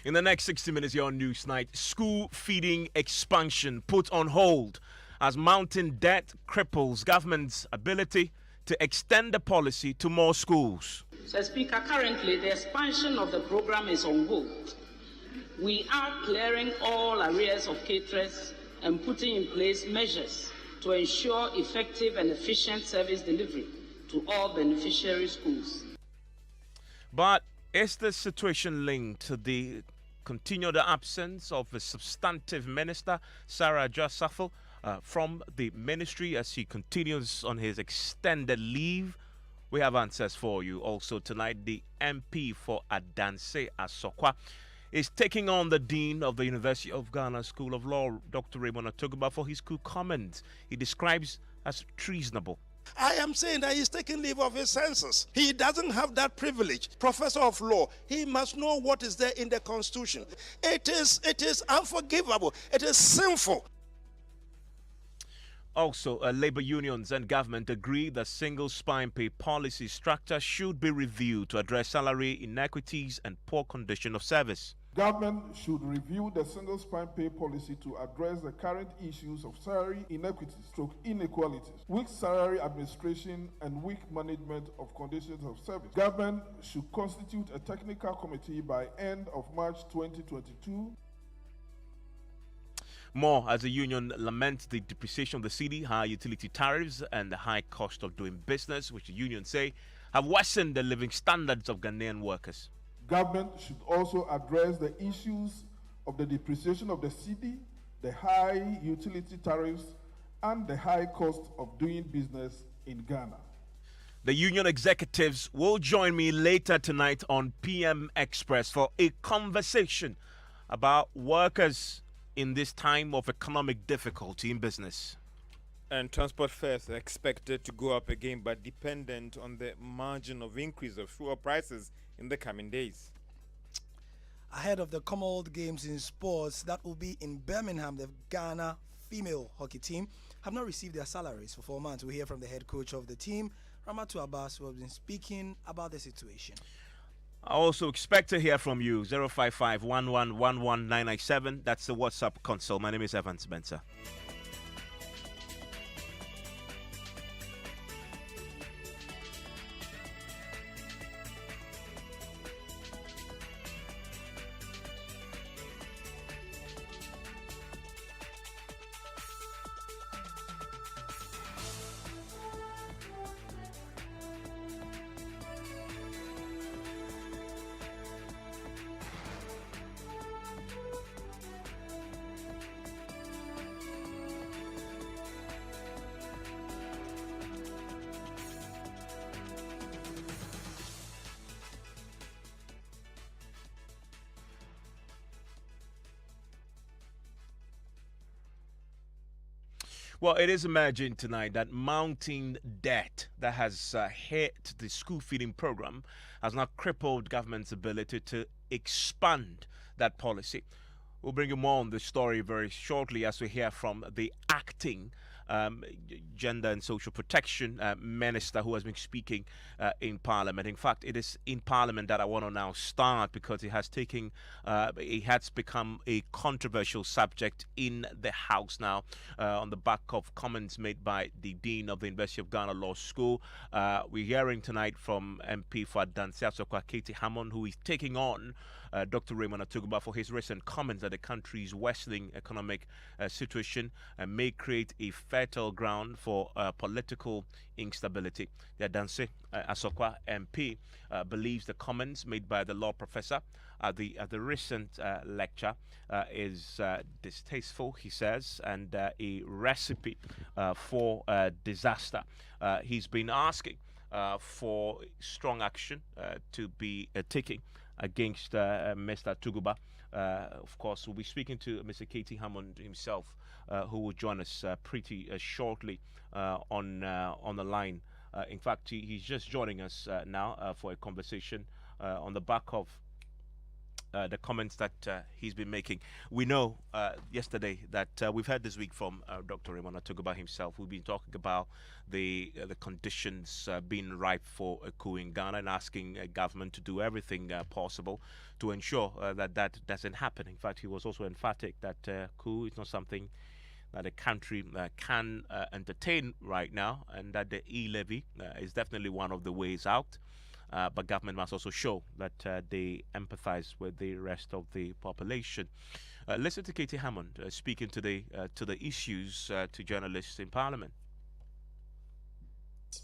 In the next 60 minutes, your news night, school feeding expansion put on hold as mounting debt cripples government's ability to extend the policy to more schools. So, Speaker, currently the expansion of the program is on hold. We are clearing all arrears of caterers and putting in place measures to ensure effective and efficient service delivery to all beneficiary schools. But is the situation linked to the continued absence of a substantive minister, Sarah Jossafel, from the ministry as he continues on his extended leave? We have answers for you. Also tonight, the MP for Adanse Asokwa is taking on the Dean of the University of Ghana School of Law, Dr. Raymond Atogba, for his coup comments he describes as treasonable. I am saying that he's taking leave of his senses. He doesn't have that privilege. Professor of law, he must know what is there in the Constitution. It is unforgivable. It is sinful. Also, labor unions and government agree the single spine pay policy structure should be reviewed to address salary inequities and poor condition of service. Government should review the single spine pay policy to address the current issues of salary inequities, inequalities, weak salary administration, and weak management of conditions of service. Government should constitute a technical committee by end of March 2022. More as the union laments the depreciation of the cedi, high utility tariffs, and the high cost of doing business, which the unions say have worsened the living standards of Ghanaian workers. Government should also address the issues of the depreciation of the cedi, the high utility tariffs, and the high cost of doing business in Ghana. The union executives will join me later tonight on PM Express for a conversation about workers in this time of economic difficulty in business. And transport fares are expected to go up again, but dependent on the margin of increase of fuel prices in the coming days. Ahead of the Commonwealth Games in sports that will be in Birmingham, the Ghana female hockey team have not received their salaries for 4 months. We hear from the head coach of the team, Ramatu Abbas, who has been speaking about the situation. I also expect to hear from you. 055 1111997. That's the WhatsApp console. My name is Evans Mensah. Well, it is emerging tonight that mounting debt that has hit the school feeding program has now crippled government's ability to expand that policy. We'll bring you more on the story very shortly as we hear from the acting Gender and Social Protection Minister who has been speaking in Parliament. In fact, it is in Parliament that I want to now start because it has become a controversial subject in the House now on the back of comments made by the Dean of the University of Ghana Law School. We're hearing tonight from MP for Adanse Asokwa, Katie Hammond, who is taking on Dr. Raymond Atogba for his recent comments that the country's worsening economic situation may create a fertile ground for political instability. The Adanse Asokwa MP believes the comments made by the law professor at the recent lecture is distasteful, he says, and a recipe for disaster. He's been asking for strong action to be taken against Mr. Tuguba. Of course, we'll be speaking to Mr. Katie Hammond himself, who will join us pretty shortly on the line. In fact, he's just joining us now for a conversation on the back of the comments that he's been making. We know yesterday that we've heard this week from Dr. Raymond Atuguba himself. We've been talking about the conditions being ripe for a coup in Ghana and asking government to do everything possible to ensure that that doesn't happen. In fact, he was also emphatic that coup is not something that the country can entertain right now, and that the e-levy is definitely one of the ways out. But government must also show that they empathize with the rest of the population. Listen to Katie Hammond speaking today to the issues to journalists in Parliament.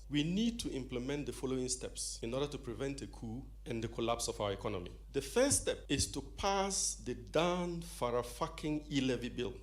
We need to implement the following steps in order to prevent a coup and the collapse of our economy. The first step is to pass the Dan Farah-fucking e-levy bill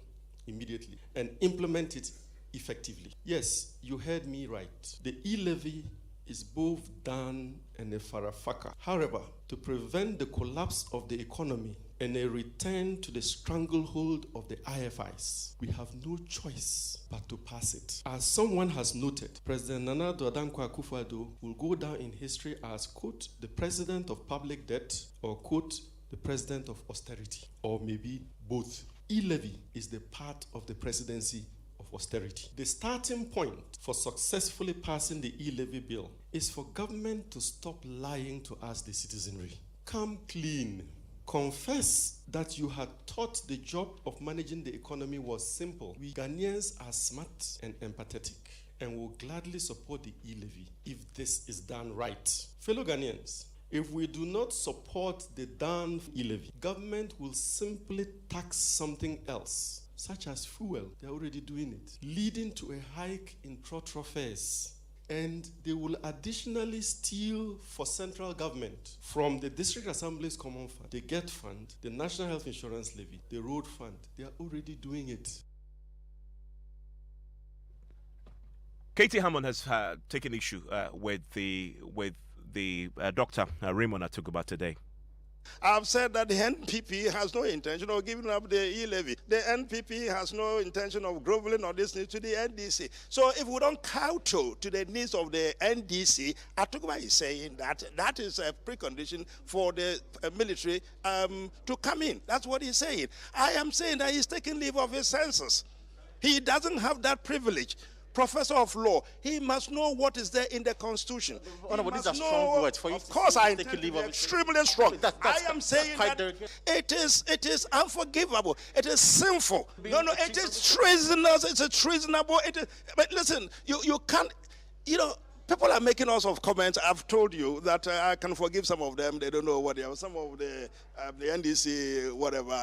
immediately and implement it effectively. Yes, you heard me right. The e-levy is both Dan and a farafaka. However, to prevent the collapse of the economy and a return to the stranglehold of the IFIs, we have no choice but to pass it. As someone has noted, President Nana Addo Akufo-Addo will go down in history as, quote, the president of public debt, or, quote, the president of austerity, or maybe both. E-levy is the part of the presidency of austerity. The starting point for successfully passing the e-levy bill is for government to stop lying to us, the citizenry. Come clean. Confess that you had thought the job of managing the economy was simple. We Ghanaians are smart and empathetic and will gladly support the e-levy if this is done right. Fellow Ghanaians, if we do not support the Dan e-levy, government will simply tax something else, such as fuel. They're already doing it, leading to a hike in trotro fares. And they will additionally steal for central government from the District Assembly's Common Fund, the GET Fund, the National Health Insurance Levy, the Road Fund. They are already doing it. Katie Hammond has taken issue with the Dr. Raymond Atuguba today. I've said that the NPP has no intention of giving up the e-levy. The NPP has no intention of groveling or listening to the NDC. So if we don't kowtow to the needs of the NDC, Atuguba is saying that that is a precondition for the military to come in. That's what he's saying. I am saying that he's taking leave of his senses. He doesn't have that privilege. Professor of law, he must know what is there in the Constitution. These are strong words for you. Of course, I intend to be extremely strong. I am saying that it is unforgivable. It is sinful. No, it is treasonous. It's a treasonable. But listen, you can't. People are making all sorts of comments. I've told you that I can forgive some of them. They don't know what they are. Some of the NDC, whatever,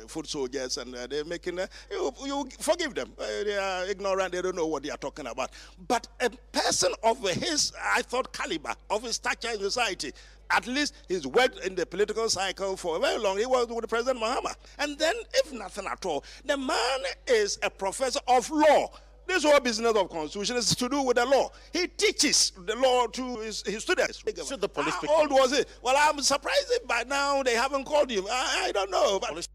foot soldiers, and they're making, you forgive them. They are ignorant. They don't know what they are talking about. But a person of his, I thought, caliber, of his stature in society, at least he's worked in the political cycle for very long. He was with President Mahama. And then, if nothing at all, the man is a professor of law. This whole business of constitution is to do with the law. He teaches the law to his students. Should the police How old was he? Well, I'm surprised if by now they haven't called him. I don't know. But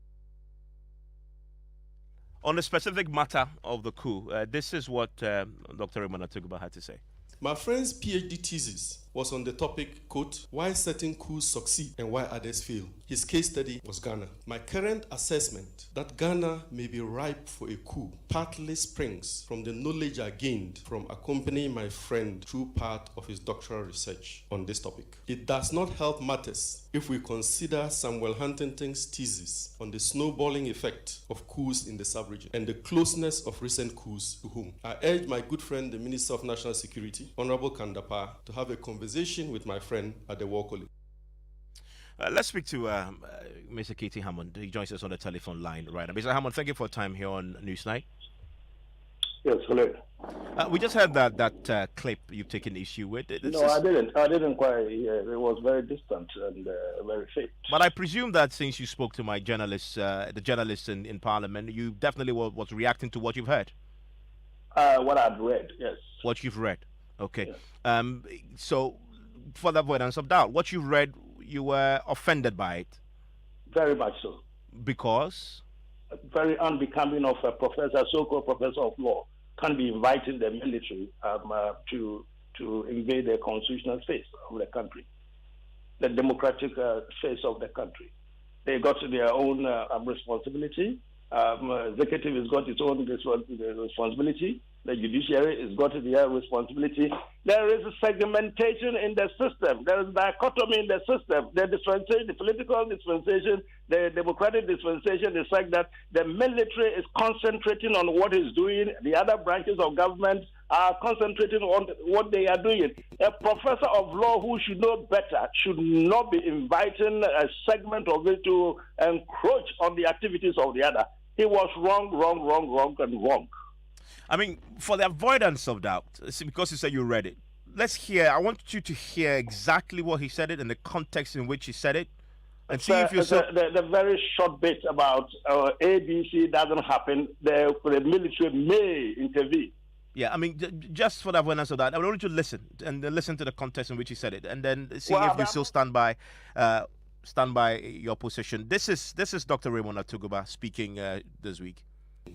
on the specific matter of the coup, this is what Dr. Raymond Atuguba had to say. My friend's PhD thesis was on the topic, quote, why certain coups succeed and why others fail. His case study was Ghana. My current assessment that Ghana may be ripe for a coup partly springs from the knowledge I gained from accompanying my friend through part of his doctoral research on this topic. It does not help matters if we consider Samuel Huntington's thesis on the snowballing effect of coups in the sub-region and the closeness of recent coups to whom. I urge my good friend, the Minister of National Security, Honorable Kandapa, to have a conversation with my friend at the War College. Let's speak to Mr. Katie Hammond. He joins us on the telephone line right now. Mr. Hammond, thank you for your time here on Newsnight. Yes, hello. We just heard that clip you've taken issue with. I didn't. I didn't quite hear. It was very distant and very fake. But I presume that since you spoke to my journalists, the journalists in Parliament, you definitely was reacting to what you've heard. What I've read, yes. What you've read. Okay. Yes. So, for the avoidance of doubt, what you read, you were offended by it? Very much so. Because? Very unbecoming of a professor, so-called professor of law, can't be inviting the military to invade the constitutional face of the country, the democratic face of the country. they got their own responsibility. Executive has got its own responsibility. The judiciary has got their responsibility. There is a segmentation in the system. There is dichotomy in the system. The dispensation, the political dispensation, the democratic dispensation is like that the military is concentrating on what it's doing. The other branches of government are concentrating on what they are doing. A professor of law who should know better should not be inviting a segment of it to encroach on the activities of the other. He was wrong. I mean, for the avoidance of doubt, because you said you read it, I want you to hear exactly what he said it and the context in which he said it. And see if you the very short bit about ABC doesn't happen, the military may intervene. Yeah, I mean, just for the avoidance of that, I want you to listen and listen to the context in which he said it, and then see if you still stand by your position. This is Dr. Raymond Atuguba speaking this week.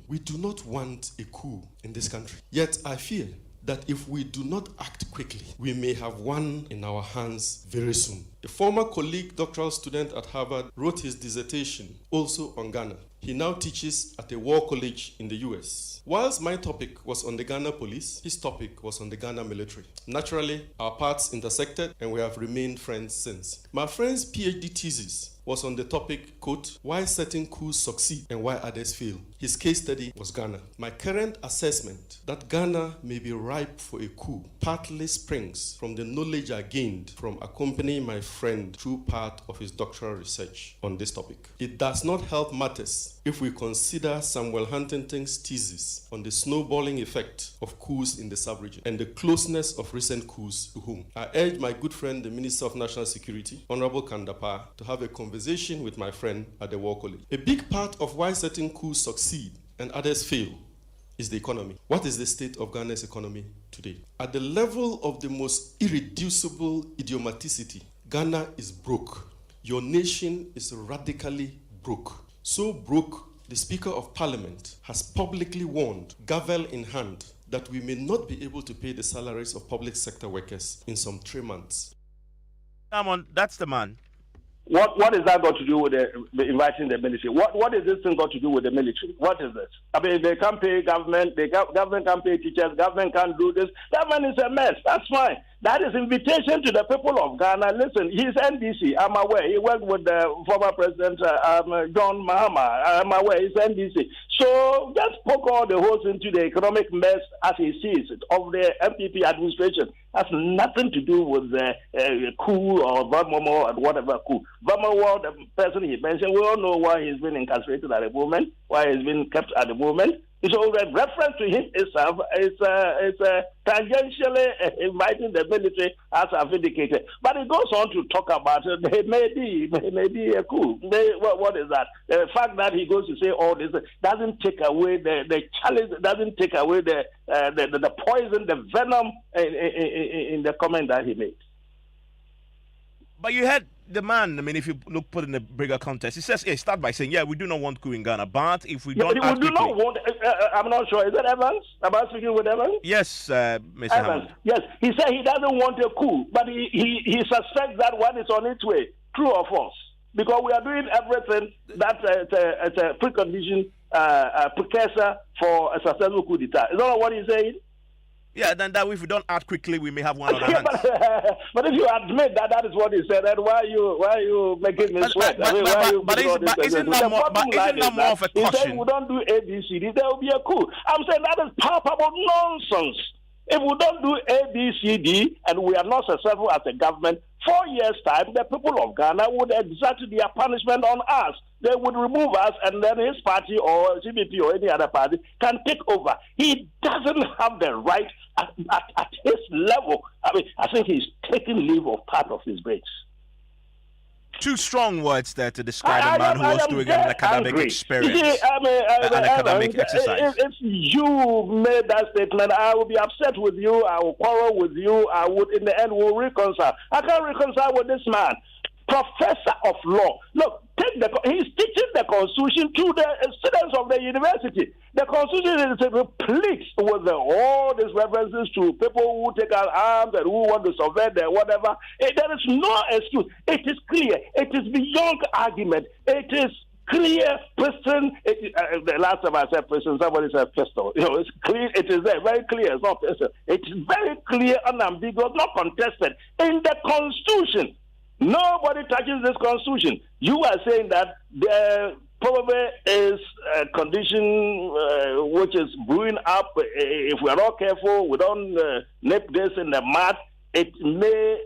We do not want a coup in this country. Yet I fear that if we do not act quickly, we may have one in our hands very soon. A former colleague, doctoral student at Harvard, wrote his dissertation also on Ghana. He now teaches at a war college in the US. Whilst my topic was on the Ghana police, his topic was on the Ghana military. Naturally, our paths intersected and we have remained friends since. My friend's PhD thesis was on the topic, quote, why certain coups succeed and why others fail. His case study was Ghana. My current assessment that Ghana may be ripe for a coup partly springs from the knowledge I gained from accompanying my friend through part of his doctoral research on this topic. It does not help matters if we consider Samuel Huntington's thesis on the snowballing effect of coups in the sub-region and the closeness of recent coups to whom. I urge my good friend, the Minister of National Security, Honorable Kandapa, to have a conversation with my friend at the War College. A big part of why certain coups succeed and others fail is the economy. What is the state of Ghana's economy today? At the level of the most irreducible idiomaticity, Ghana is broke. Your nation is radically broke. So broke, the Speaker of Parliament has publicly warned, gavel in hand, that we may not be able to pay the salaries of public sector workers in some 3 months. Come on, that's the man. What is that got to do with inviting the military? What is this thing got to do with the military? What is this? I mean, they can't pay government, government can't pay teachers, government can't do this. Government is a mess. That's fine. That is invitation to the people of Ghana. Listen, he's NDC. I'm aware. He worked with the former president, John Mahama. I'm aware. He's NDC. So just poke all the holes into the economic mess as he sees it of the MPP administration. Has nothing to do with the coup or Vermomo or whatever coup. Vermomo, the person he mentioned, we all know why he's been incarcerated at the moment, why he's been kept at the moment. So the reference to him itself is tangentially inviting the military, as I've indicated. But it goes on to talk about it may be a coup. What is that? The fact that he goes to say all this doesn't take away the challenge, doesn't take away the poison, the venom in the comment that he made. But you had the man, I mean, if you put in a bigger context, he says, start by saying, we do not want coup in Ghana, but if we don't act quickly... not want, I'm not sure, is it Evans? Am I speaking with Evans? Yes, Mr. Evans, Hammond. yes, he said he doesn't want a coup, but he suspects that one is on its way, true or false? Because we are doing everything that's a precondition, precursor for a successful coup d'etat. Is that what he's saying? Yeah, then that if we don't act quickly, we may have one on our hands. But if you admit that is what he said, then why are you making me sweat? But isn't that more of a caution? He said we don't do ABCD, there will be a coup. I'm saying that is palpable nonsense. If we don't do ABCD and we are not successful as a government, 4 years' time, the people of Ghana would exact their punishment on us. They would remove us, and then his party or CBP or any other party can take over. He doesn't have the right at his level. I mean, I think he's taking leave of part of his brains. Two strong words there to describe a man who was doing an academic experience, an academic exercise. If you made that statement, I will be upset with you. I will quarrel with you. I would, in the end, will reconcile. I can't reconcile with this man. Professor of law. Look, he's teaching the Constitution to the students of the university. The Constitution is replete with all these references to people who take out arms and who want to subvert the whatever. There is no excuse. It is clear. It is beyond argument. It is clear, prison. The last time I said prison, somebody said pistol. It's clear. It is there, very clear. It's not pistol. It is very clear, unambiguous, not contested in the Constitution. Nobody touches this Constitution. You are saying that there probably is a condition which is brewing up. If we are not careful, we don't nip this in the mud. It may.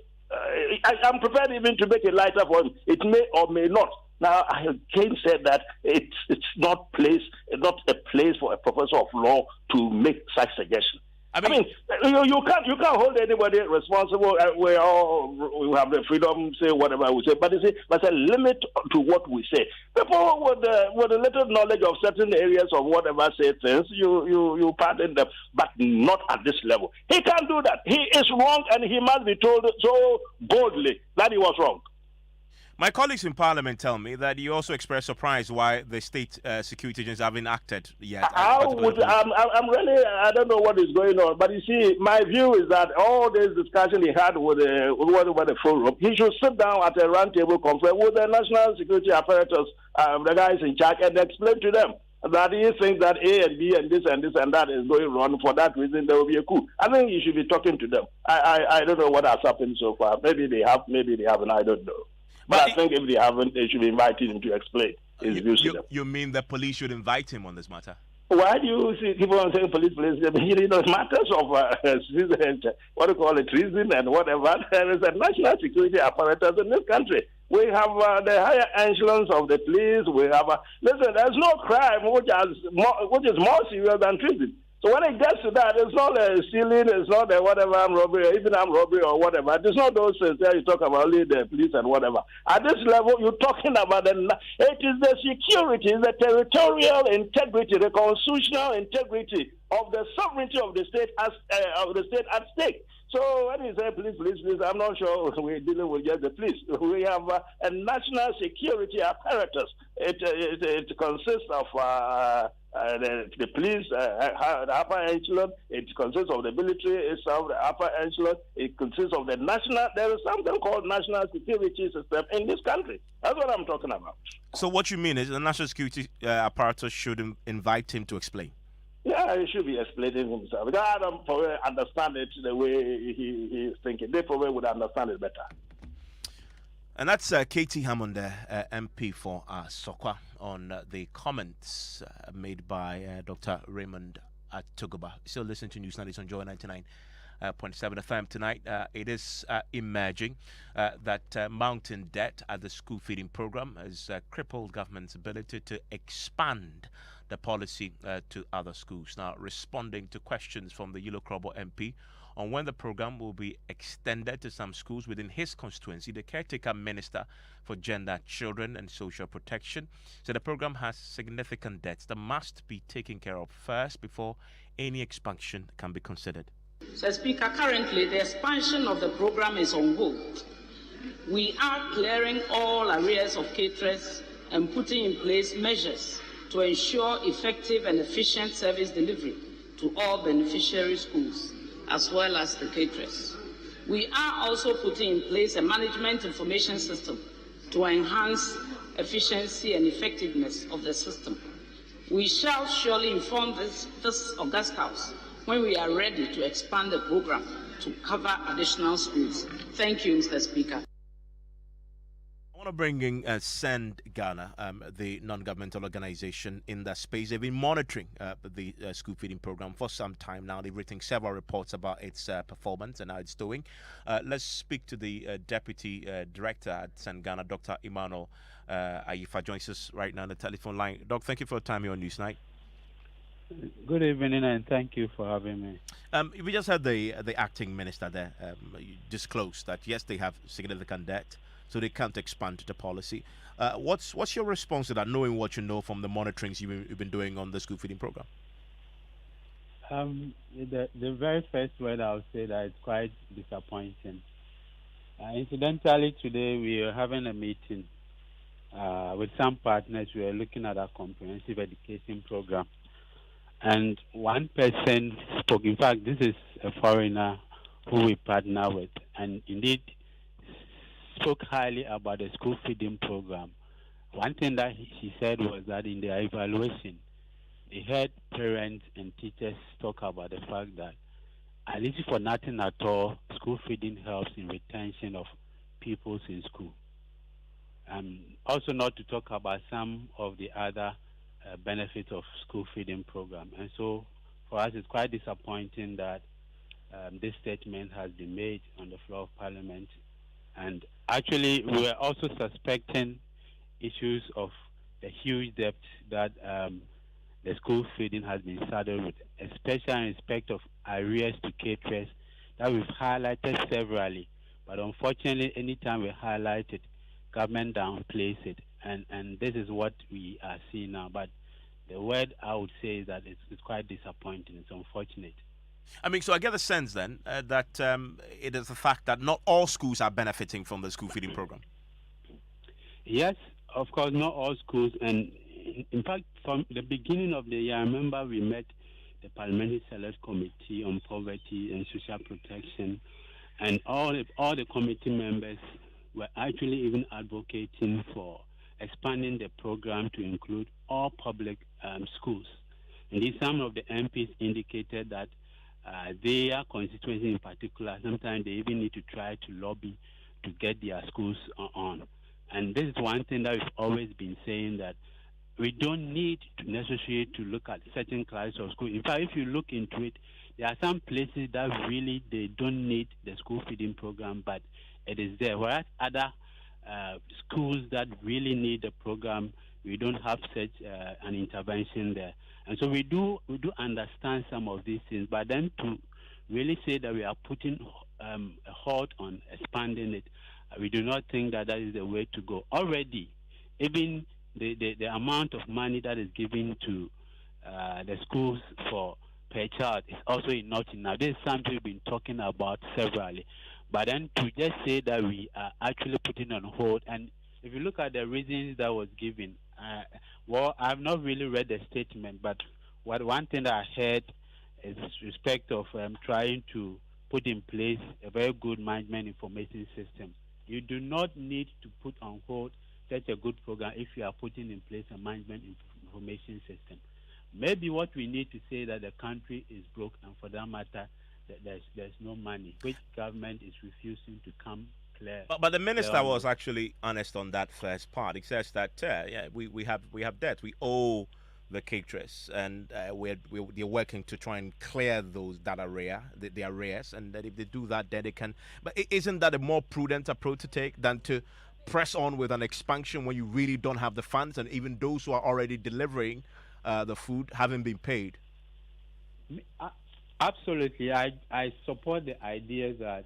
I'm prepared even to make it lighter for him. It may or may not. Now, I again said that it's not a place for a professor of law to make such suggestions. I mean, you can't hold anybody responsible. We have the freedom to say whatever we say, but you see, there's a limit to what we say. People with a little knowledge of certain areas of whatever say things, you pardon them, but not at this level. He can't do that. He is wrong, and he must be told so boldly that he was wrong. My colleagues in Parliament tell me that you also expressed surprise why the state security agents haven't acted yet. I don't know what is going on, but you see, my view is that all this discussion he had with the forum, he should sit down at a roundtable conference with the national security apparatus, the guys in charge, and explain to them that he thinks that A and B and this and this and that is going wrong. For that reason, there will be a coup. I think you should be talking to them. I don't know what has happened so far. Maybe they have, maybe they haven't. I don't know. But I think if they haven't, they should be invited him to explain his views to them. You mean the police should invite him on this matter? Why do you keep on saying police? Matters of what do you call it, treason and whatever. There is a national security apparatus in this country. We have the higher echelons of the police. We have listen. There's no crime which is more serious than treason. So when it gets to that, it's not a stealing, it's not a whatever armed robbery, or even armed robbery or whatever. It's not those things that you talk about, only the police and whatever. At this level, you're talking about it is the security, the territorial integrity, the constitutional integrity of the sovereignty of the state at stake. So when you say police, I'm not sure we're dealing with just the police. We have a national security apparatus. It consists of the police, the upper echelon. It consists of the military itself, the upper echelon. It consists of the national. There is something called national security system in this country. That's what I'm talking about. So what you mean is the national security apparatus should invite him to explain? Yeah, he should be explaining himself. Because I don't probably understand it the way he is thinking. They probably would understand it better. And that's Katie Hammond, MP for Sokwa, on the comments made by Dr. Raymond Atuguba. Still listening to News 90 on Joy 99.7 FM tonight. It is emerging that mounting debt at the school feeding program has crippled government's ability to expand the policy to other schools. Now, responding to questions from the Yellow Krobo MP on when the program will be extended to some schools within his constituency, the caretaker minister for gender, children and social protection said the program has significant debts that must be taken care of first before any expansion can be considered. So, Speaker, currently the expansion of the program is on hold. We are clearing all arrears of caterers and putting in place measures to ensure effective and efficient service delivery to all beneficiary schools, as well as the caterers. We are also putting in place a management information system to enhance efficiency and effectiveness of the system. We shall surely inform this August House when we are ready to expand the program to cover additional schools. Thank you, Mr. Speaker. I want to bring in Send Ghana, the non-governmental organization in that space. They've been monitoring the school feeding program for some time now. They've written several reports about its performance and how it's doing. Let's speak to the Deputy Director at Send Ghana, Dr. Emmanuel Ayifa, joins us right now on the telephone line. Doc, thank you for your time here on Newsnight. Good evening, and thank you for having me. We just had the acting minister there disclose that, yes, they have significant debt, so they can't expand the policy. What's your response to that, knowing what you know from the monitorings you've been doing on the school feeding program? The very first word I'll say that it's quite disappointing. Incidentally, today we are having a meeting with some partners, we are looking at a comprehensive education program. And one person spoke, in fact, this is a foreigner who we partner with, and indeed spoke highly about the school feeding program. One thing that she said was that in their evaluation, they heard parents and teachers talk about the fact that, at least for nothing at all, school feeding helps in retention of pupils in school. Also not to talk about some of the other benefits of school feeding program. And so for us, it's quite disappointing that this statement has been made on the floor of Parliament. And actually, we are also suspecting issues of the huge debt that the school feeding has been saddled with, especially in respect of arrears to caterers that we've highlighted severally. But unfortunately, anytime we highlight it, government downplays it. And this is what we are seeing now. But the word I would say is that it's quite disappointing. It's unfortunate. I mean, so I get the sense then that it is the fact that not all schools are benefiting from the school feeding program. Yes, of course, not all schools. And in fact, from the beginning of the year, I remember we met the Parliamentary Select Committee on Poverty and Social Protection, and all the committee members were actually even advocating for expanding the program to include all public schools. Indeed, some of the MPs indicated that their constituency in particular, sometimes they even need to try to lobby to get their schools on. And this is one thing that we've always been saying, that we don't need to necessarily to look at certain classes of school. In fact, if you look into it, there are some places that really they don't need the school feeding program, but it is there. Whereas other schools that really need the program, we don't have such an intervention there. And so we do understand some of these things, but then to really say that we are putting a halt on expanding it, we do not think that is the way to go. Already, even the amount of money that is given to the schools for per child is also not enough. This is something we've been talking about severally. But then to just say that we are actually putting on hold, and if you look at the reasons that was given, well, I've not really read the statement, but one thing that I heard is respect of trying to put in place a very good management information system. You do not need to put on hold such a good program if you are putting in place a management information system. Maybe what we need to say that the country is broke, and for that matter, that there's no money, which government is refusing to come clear. But the minister was actually honest on that first part. He says that we have debt. We owe the caterers, and they're working to try and clear those that the arrears, and that if they do that, then they can. But isn't that a more prudent approach to take than to press on with an expansion when you really don't have the funds, and even those who are already delivering the food haven't been paid? Absolutely. I support the idea that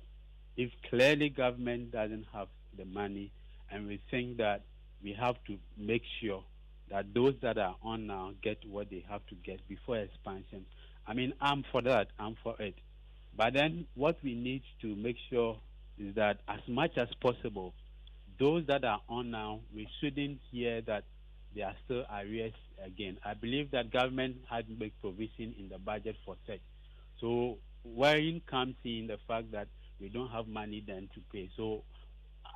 if clearly government doesn't have the money, and we think that we have to make sure that those that are on now get what they have to get before expansion. I mean, I'm for that. I'm for it. But then what we need to make sure is that as much as possible, those that are on now, we shouldn't hear that they are still arrears again. I believe that government had made provision in the budget for such. So wherein comes in the fact that we don't have money then to pay. So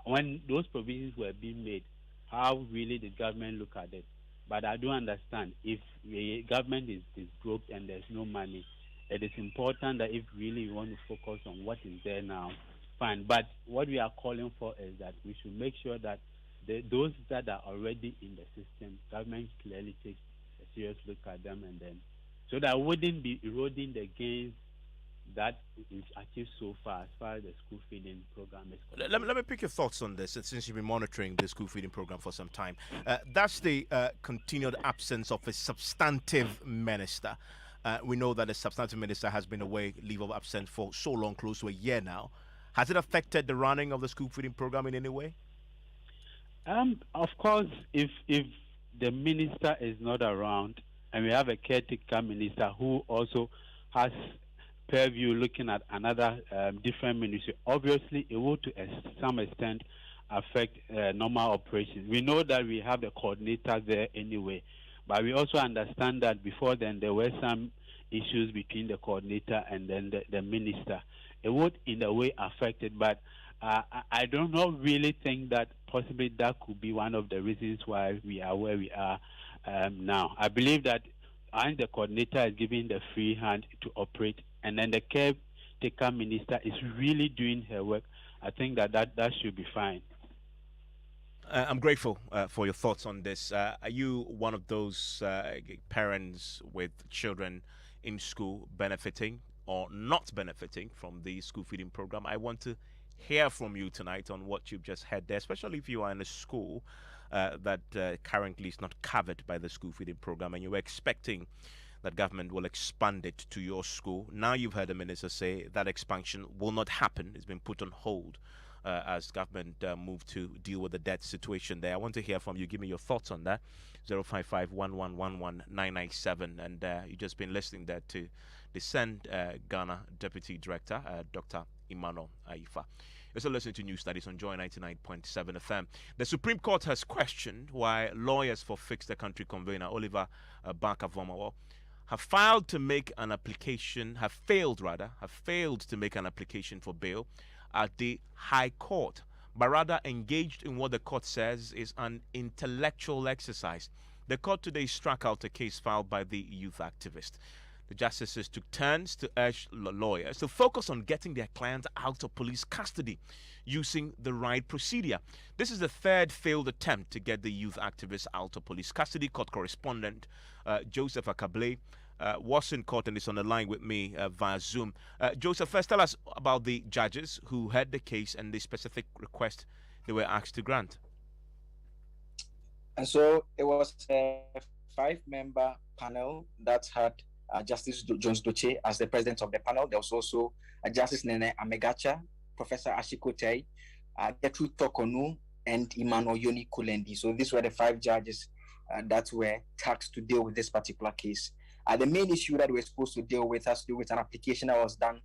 when those provisions were being made, how really did government look at it? But I do understand if the government is broke and there's no money, it is important that if really we want to focus on what is there now, fine. But what we are calling for is that we should make sure that those that are already in the system, government clearly takes a serious look at them, and then so that wouldn't be eroding the gains that is achieved so far as the school feeding program is concerned. Let me pick your thoughts on this, since you've been monitoring the school feeding program for some time. That's the continued absence of a substantive minister. We know that the substantive minister has been away, leave of absence, for so long, close to a year now. Has it affected the running of the school feeding program in any way? Of course, if the minister is not around, and we have a caretaker minister who also has purview looking at another different ministry, obviously it will to some extent affect normal operations. We know that we have the coordinator there anyway, but we also understand that before then there were some issues between the coordinator and then the minister. It would in a way affect it, but I don't really think that possibly that could be one of the reasons why we are where we are now. I believe that the coordinator is giving the free hand to operate, and then the caretaker minister is really doing her work. I think that should be fine. I'm grateful for your thoughts on this. Are you one of those parents with children in school benefiting or not benefiting from the school feeding program? I want to hear from you tonight on what you've just heard there, especially if you are in a school that currently is not covered by the school feeding program and you were expecting that government will expand it to your school. Now you've heard the minister say that expansion will not happen. It's been put on hold as government move to deal with the debt situation there. I want to hear from you. Give me your thoughts on that. 055-1111-997. And you've just been listening there to the Send Ghana Deputy Director, Dr. Emmanuel Aifa. You're also listening to News Studies on Joy 99.7 FM. The Supreme Court has questioned why lawyers for Fix the Country convener Oliver Barker-Vormawor have failed to make an application for bail at the High Court, but rather engaged in what the court says is an intellectual exercise. The court today struck out a case filed by the youth activist. The justices took turns to urge lawyers to focus on getting their clients out of police custody using the right procedure. This is the third failed attempt to get the youth activist out of police custody. Court correspondent Joseph Akable was in court and is on the line with me via Zoom. Joseph, first tell us about the judges who heard the case and the specific request they were asked to grant. And so it was a 5-member panel that had Justice Jones Doche as the president of the panel. There was also Justice Nene Amegacha, Professor Ashikote, Gertrude Tokonu, and Emmanuel Yoni Kulendi. So these were the 5 judges that were tasked to deal with this particular case. The main issue that we're supposed to deal with has to do with an application that was done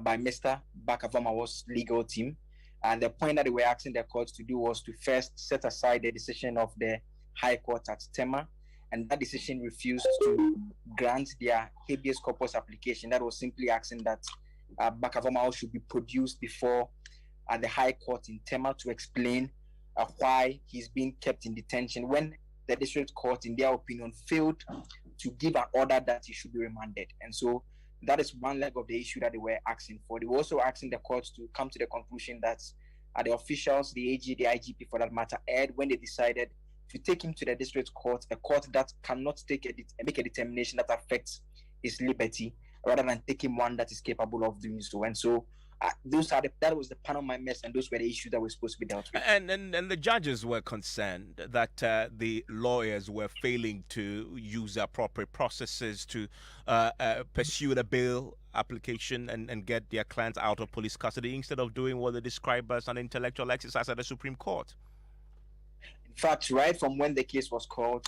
by Mr. Barker-Vormawor's legal team. And the point that they were asking the court to do was to first set aside the decision of the High Court at Tema, and that decision refused to grant their habeas corpus application. That was simply asking that Barker-Vormawor should be produced before the High Court in Tema to explain why he's being kept in detention when the district court, in their opinion, failed to give an order that he should be remanded. And so that is one leg of the issue that they were asking for. They were also asking the court to come to the conclusion that the officials, the AG, the IGP for that matter, erred when they decided to take him to the district court, a court that cannot make a determination that affects his liberty, rather than taking one that is capable of doing so. And so that was the panel mess, and those were the issues that were supposed to be dealt with. And the judges were concerned that the lawyers were failing to use the appropriate processes to pursue the bail application and get their clients out of police custody instead of doing what they describe as an intellectual exercise at the Supreme Court. In fact, right from when the case was called,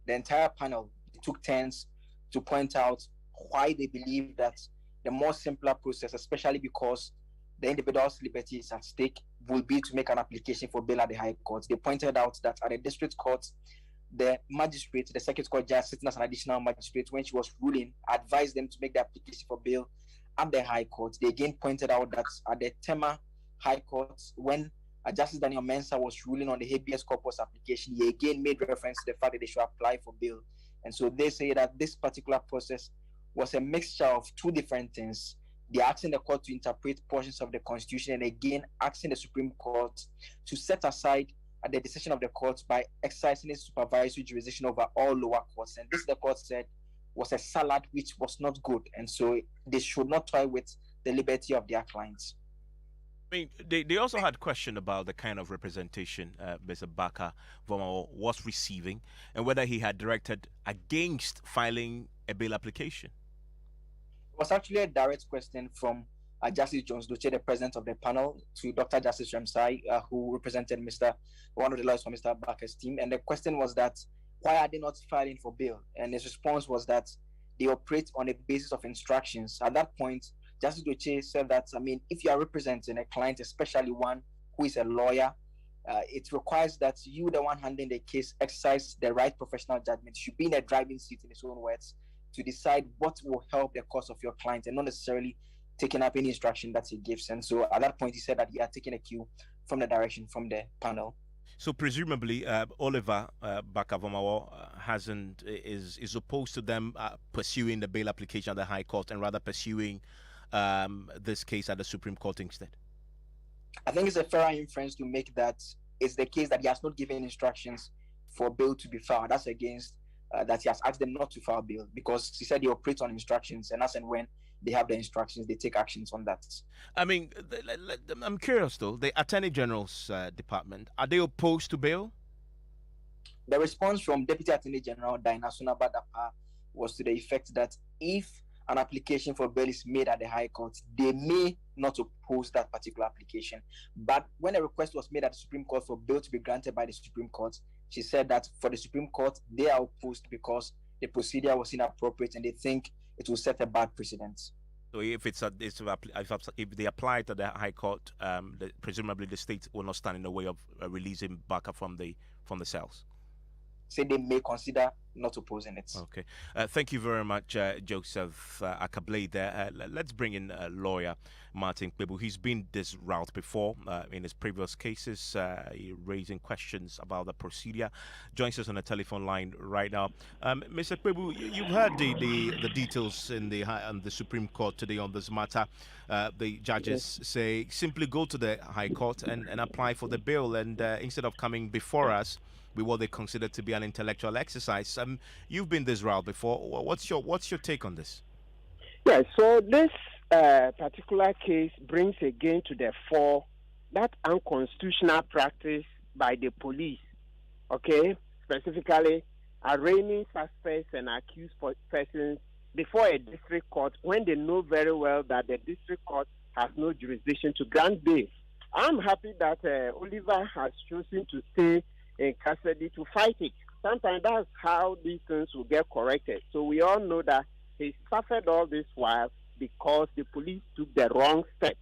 the entire panel took turns to point out why they believe that the more simpler process, especially because the individual's liberty is at stake, will be to make an application for bail at the High Court. They pointed out that at the district court, the magistrate, the circuit court judge sitting as an additional magistrate, when she was ruling, advised them to make the application for bail at the High Court. They again pointed out that at the Tema High Court, when Justice Daniel Mensah was ruling on the habeas corpus application, he again made reference to the fact that they should apply for bail. And so they say that this particular process was a mixture of 2 different things. They're asking the court to interpret portions of the Constitution, and again asking the Supreme Court to set aside the decision of the court by exercising its supervisory jurisdiction over all lower courts. And this, the court said, was a salad which was not good. And so they should not toy with the liberty of their clients. I mean, they also had question about the kind of representation Mr. Barker-Vormawor was receiving and whether he had directed against filing a bail application. It was actually a direct question from Justice Jones Doche, the president of the panel, to Dr. Justice Ramsay, who represented one of the lawyers from Mr. Barker's team. And the question was that, why are they not filing for bail? And his response was that they operate on a basis of instructions. At that point, Justice Doche said that, if you are representing a client, especially one who is a lawyer, it requires that you, the one handling the case, exercise the right professional judgment. You should be in a driving seat, in his own words, to decide what will help the cause of your client and not necessarily taking up any instruction that he gives. And so at that point, he said that he had taken a cue from the direction from the panel. So presumably, Oliver Bakavomawo is opposed to them pursuing the bail application at the High Court and rather pursuing this case at the Supreme Court instead. I think it's a fair inference to make that it's the case that he has not given instructions for bail to be filed. That's against that he has asked them not to file bail, because he said he operates on instructions, and as and when they have the instructions, they take actions on that. I mean, I'm curious though, the Attorney General's department, are they opposed to bail? The response from Deputy Attorney General Diana Sunabadapa was to the effect that if an application for bail is made at the High Court, they may not oppose that particular application. But when a request was made at the Supreme Court for bail to be granted by the Supreme Court, she said that for the Supreme Court, they are opposed because the procedure was inappropriate and they think it will set a bad precedent. So if they apply to the High Court, presumably the state will not stand in the way of releasing Baka from the cells. Say they may consider not opposing it. Okay. Thank you very much, Joseph Akablade there. Let's bring in lawyer Martin Kpebu. He's been this route before in his previous cases, raising questions about the procedure. Joins us on the telephone line right now. Mr. Kpebu, you've heard the details on the Supreme Court today on this matter. The judges say simply go to the High Court and apply for the bail, and instead of coming before us with what they consider to be an intellectual exercise. You've been this route before. What's your take on this? Yeah, so this particular case brings again to the fore that unconstitutional practice by the police, okay, specifically arraigning suspects and accused persons before a district court when they know very well that the district court has no jurisdiction to grant bail. I'm happy that Oliver has chosen to stay in custody to fight it. Sometimes that's how these things will get corrected. So we all know that he suffered all this while because the police took the wrong step.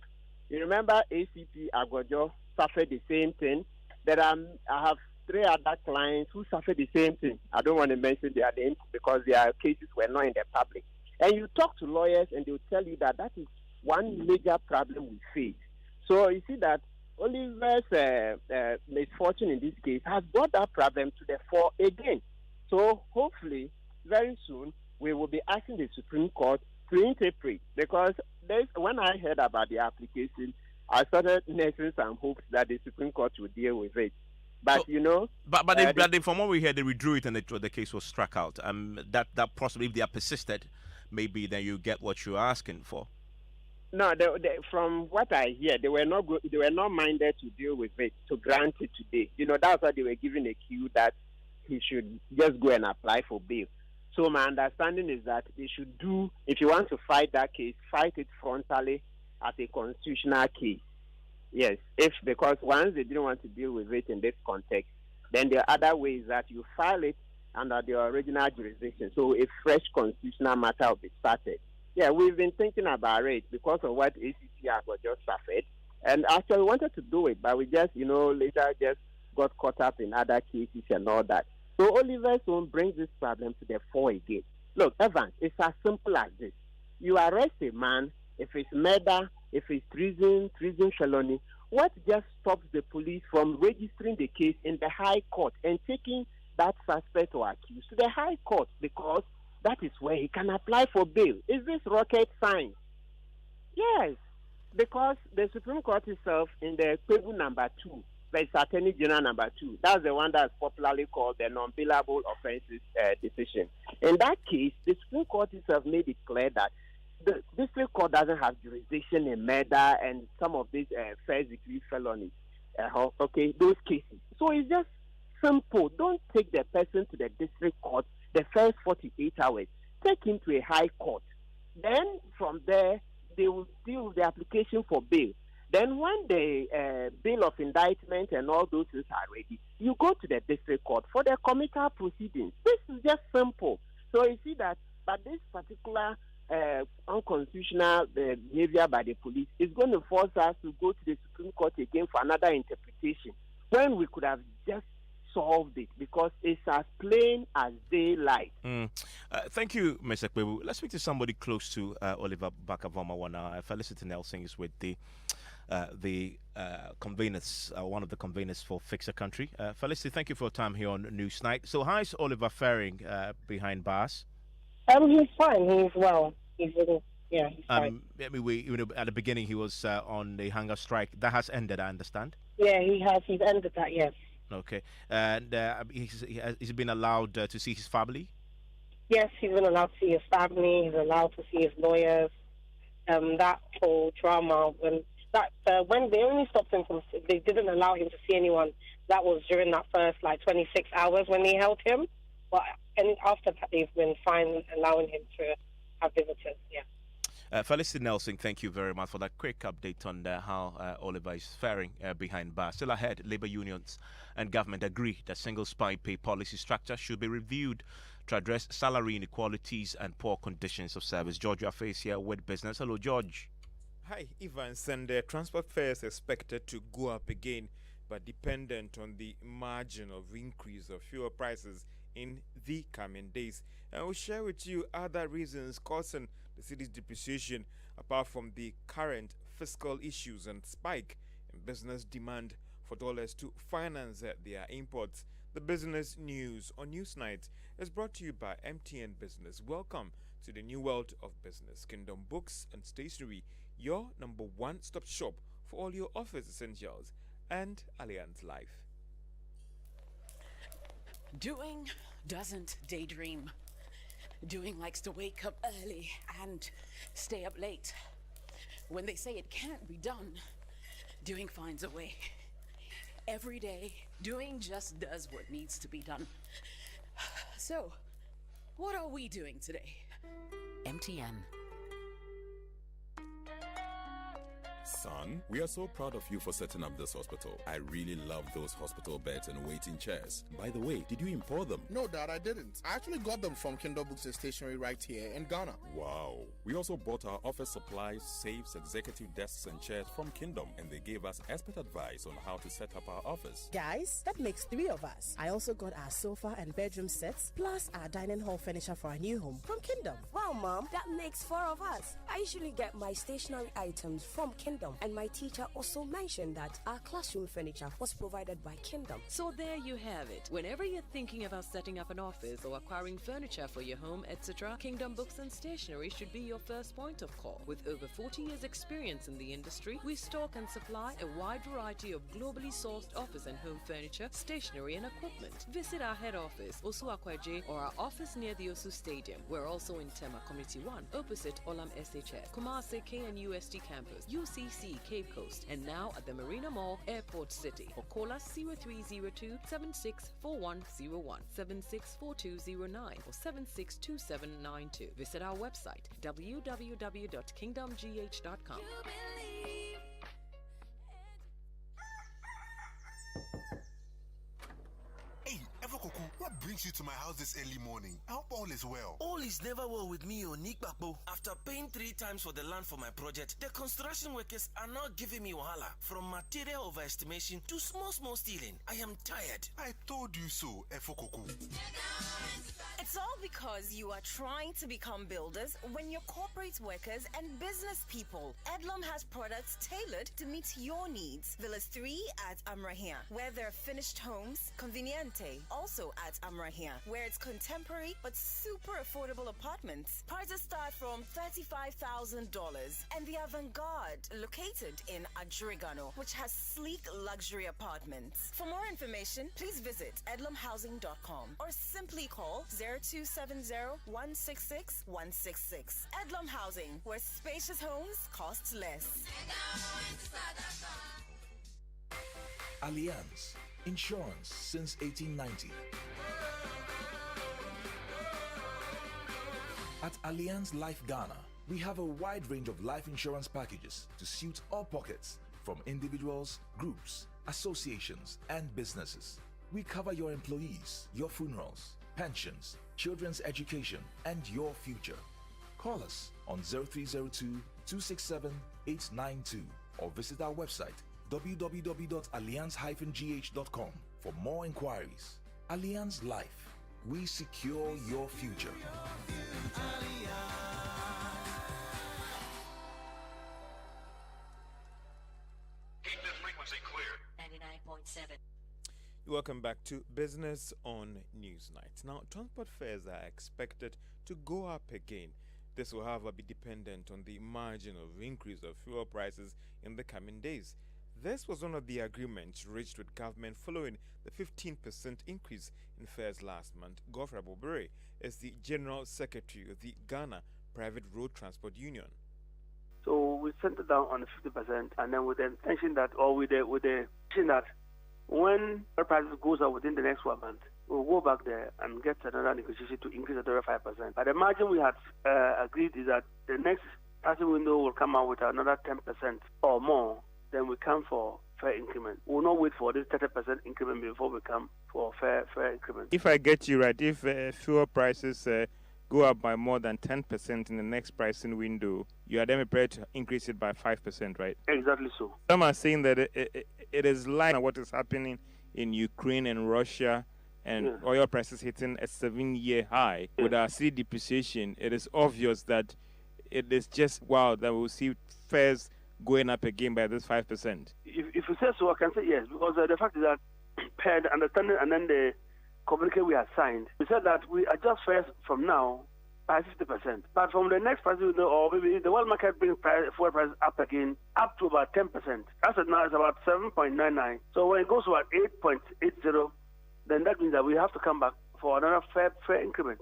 You remember ACP Agojo suffered the same thing. I have 3 other clients who suffered the same thing. I don't want to mention their names because their cases were not in the public. And you talk to lawyers and they'll tell you that is one major problem we face. So you see that Oliver's misfortune in this case has brought that problem to the fore again. So hopefully, very soon, we will be asking the Supreme Court to interpret, because when I heard about the application, I started nursing some hopes that the Supreme Court would deal with it. But from what we heard, they withdrew it and the case was struck out. That possibly, if they are persisted, maybe then you get what you're asking for. No, from what I hear, they were not minded to deal with it, to grant it today. That's why they were given a cue that he should just go and apply for bail. So my understanding is that they should do, if you want to fight that case, fight it frontally as a constitutional case. Yes, because once they didn't want to deal with it in this context, then the other way is that you file it under the original jurisdiction. So a fresh constitutional matter will be started. Yeah, we've been thinking about it because of what ACC was just suffered. And actually wanted to do it, but we just, later just got caught up in other cases and all that. So Oliver's own brings this problem to the fore again. Look, Evans, it's as simple as this. You arrest a man, if it's murder, if it's treason felony, what just stops the police from registering the case in the High Court and taking that suspect or accused to the High Court? Because that is where he can apply for bail. Is this rocket science? Yes, because the Supreme Court itself in the table number 2, there's Attorney General number 2. That's the one that's popularly called the non-bailable offenses decision. In that case, the Supreme Court itself made it clear that the district court doesn't have jurisdiction in murder and some of these first-degree felonies. Okay, those cases. So it's just simple. Don't take the person to the district court the first 48 hours. Take him to a high court. Then from there, they will deal with the application for bail. Then when the bill of indictment and all those things are ready, you go to the district court for the committal proceedings. This is just simple. So you see that, but this particular unconstitutional behavior by the police is going to force us to go to the Supreme Court again for another interpretation. when we could have just solved it, because it's as plain as daylight. Thank you, Mr. Kwebu. Let's speak to somebody close to Oliver Bakavomawa now. Felicity Nelson is with the conveners, one of the conveners for Fix a Country. Felicity, thank you for your time here on Newsnight. So, how is Oliver faring behind bars? He's fine. He's well. He's really, yeah, he's fine. I mean, at the beginning, he was on the hunger strike. That has ended, I understand. Yeah, he has. He's ended that, yes. Okay. And he's been allowed to see his family? Yes, he's been allowed to see his family. He's allowed to see his lawyers. That whole drama, when they only stopped him from, they didn't allow him to see anyone. That was during that first 26 hours when they held him. But after that, they've been fine allowing him to have visitors. Yeah. Felicity Nelson, thank you very much for that quick update on how Oliver is faring behind bars. Still ahead, labor unions and government agree that single spine pay policy structure should be reviewed to address salary inequalities and poor conditions of service. George Face here with business. Hello, George. Hi, Evans. And transport fares expected to go up again, but dependent on the margin of increase of fuel prices in the coming days. And we'll share with you other reasons causing the city's depreciation, apart from the current fiscal issues and spike in business demand for dollars to finance their imports. The business news on Newsnight is brought to you by MTN Business. Welcome to the new world of business. Kingdom Books and Stationery, your number one stop shop for all your office essentials, and Allianz Life. Doing doesn't daydream. Doing likes to wake up early and stay up late. When they say it can't be done, Doing finds a way. Every day, Doing just does what needs to be done. So, what are we doing today? MTN. Son, we are so proud of you for setting up this hospital. I really love those hospital beds and waiting chairs. By the way, did you import them? No, Dad, I didn't. I actually got them from Kindle Books and Stationery right here in Ghana. Wow. We also bought our office supplies, safes, executive desks, and chairs from Kingdom, and they gave us expert advice on how to set up our office. Guys, that makes 3 of us. I also got our sofa and bedroom sets, plus our dining hall furniture for our new home from Kingdom. Wow, Mom, that makes 4 of us. I usually get my stationery items from Kingdom, and my teacher also mentioned that our classroom furniture was provided by Kingdom. So there you have it. Whenever you're thinking about setting up an office or acquiring furniture for your home, etc., Kingdom Books and Stationery should be your first point of call. With over 40 years experience in the industry, we stock and supply a wide variety of globally sourced office and home furniture, stationery and equipment. Visit our head office, Osu Akwaje, or our office near the Osu Stadium. We're also in Tema Community 1, opposite Olam SHF, Kumasi KNUST campus, UCC Cape Coast, and now at the Marina Mall, Airport City. Or call us 0302 764101, 764209, or 762792. Visit our website www.kingdomgh.com. Hey, Evercoco, what brings you to my house this early morning? I hope all is well. All is never well with me, Onikbakbo. After paying 3 times for the land for my project, the construction workers are now giving me wahala. From material overestimation to small stealing. I am tired. I told you so, Evercoco. It's all because you are trying to become builders when you're corporate workers and business people. Edlom has products tailored to meet your needs. Villas 3 at Amrahia, where there are finished homes, Conveniente, also at Amrahia, where it's contemporary but super affordable apartments. Prices start from $35,000. And the Avant-Garde, located in Adrigano, which has sleek luxury apartments. For more information, please visit edlomhousing.com or simply call 0270-166-166. Edlom Housing, where spacious homes cost less. Allianz, insurance since 1890. At Allianz Life Ghana, we have a wide range of life insurance packages to suit all pockets, from individuals, groups, associations, and businesses. We cover your employees, your funerals, pensions, children's education, and your future. Call us on 0302 267 892 or visit our website www.alliance-gh.com for more inquiries. Alliance Life. We secure your future. Keep this frequency clear. 99.7. Welcome back to Business on Newsnight. Now, transport fares are expected to go up again. This will, however, be dependent on the margin of increase of fuel prices in the coming days. This was one of the agreements reached with government following the 15% increase in fares last month. Godfrey Abubere is the General Secretary of the Ghana Private Road Transport Union. So we sent it down on the 50%, and then with the intention that, or with the intention that when the prices goes up within the next 1 month, we'll go back there and get another negotiation to increase another 5%. But the margin we had agreed is that the next pricing window will come out with another 10% or more. Then we come for fair increment. We'll not wait for this 30% increment before we come for fair increment. If I get you right, if fuel prices go up by more than 10% in the next pricing window, you are then prepared to increase it by 5%, right? Exactly so. Some are saying that it is like what is happening in Ukraine and Russia, and oil prices hitting a 7-year high. With our city depreciation, it is obvious that it is just wow that we'll see fares going up again by this 5%. If you say so, I can say yes, because the fact is that per the understanding and then the communique we have signed, we said that we adjust fares from now by 50%. But from the next price, or maybe the world market brings fuel prices up again, up to about 10%. As of now, it's about 7.99. So when it goes to about 8.80, then that means that we have to come back for another fair increment.